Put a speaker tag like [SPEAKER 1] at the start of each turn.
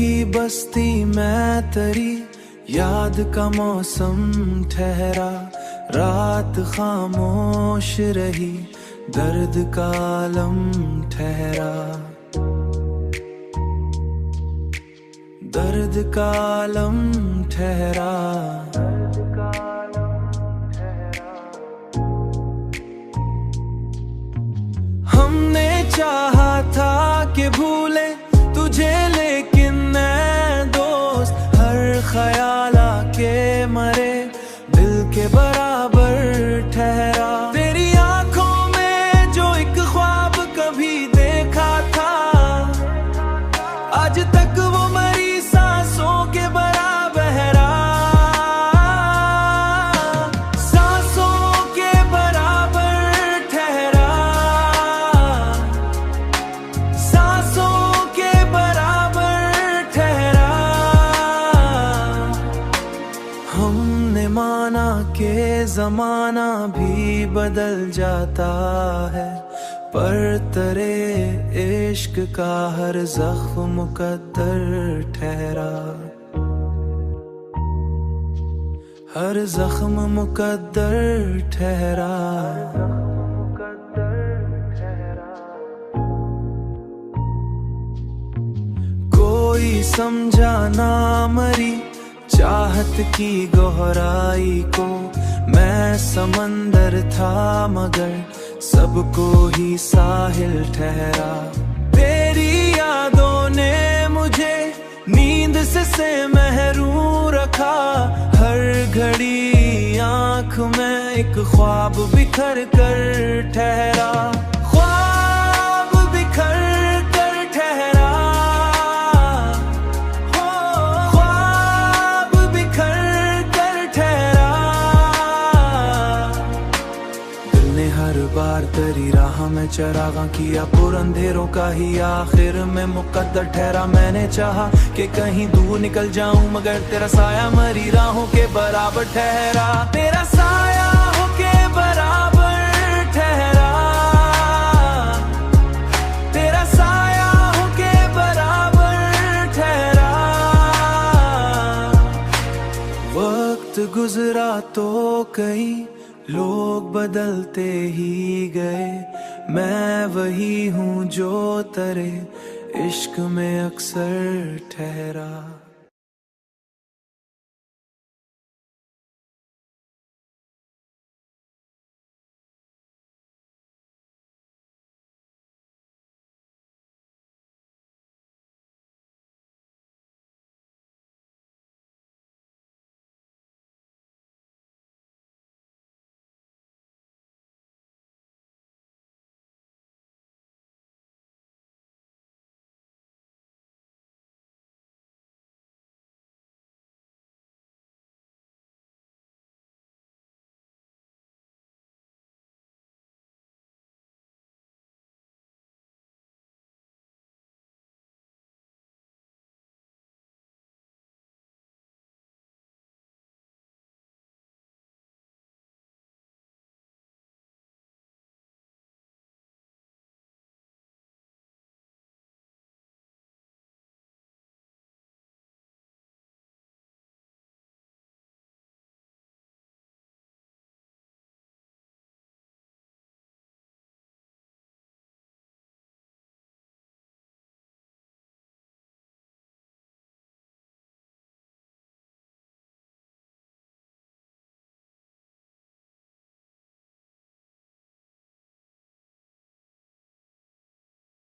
[SPEAKER 1] की बस्ती मैं तेरी याद का मौसम ठहरा, रात खामोश रही, दर्द का आलम ठहरा, दर्द का आलम ठहरा। हमने चाहा था कि भूले तुझे, लेकिन मैं दोस्त हर ख्याल आके मरे, दिल के बराबर ठहरा। तेरी आंखों में जो एक ख्वाब कभी देखा था, आज तक वो मरी सांसों के बराबर, सांसों के बराबर ठहरा, सांसों के बराबर ठहरा। हमने माना कि जमाना भी बदल जाता है, पर तेरे इश्क का हर जख्म मुकद्दर ठहरा, हर जख्म मुकद्दर ठहरा। कोई समझा ना मरी चाहत की गहराई को, मैं समंदर था मगर सबको ही साहिल ठहरा। तेरी यादों ने मुझे नींद से महरूम रखा, हर घड़ी आंख में एक ख्वाब बिखर कर ठहरा, ख्वाब बिखर कर ठहरा, ख्वाब बिखर कर ठहरा। दिल ने हर बार तेरी राह में चरागा किया, पुर अंधेरों का ही आखिर में मुकद्दर ठहरा। मैंने चाहा कि कहीं दूर निकल जाऊं, मगर तेरा साया मरी राहों के बराबर ठहरा, तेरा साया हो के बराबर ठहरा, तेरा साया हो के बराबर ठहरा। वक्त गुजरा तो कई लोग बदलते ही गए, मैं वही हूँ जो तेरे इश्क में अक्सर ठहरा।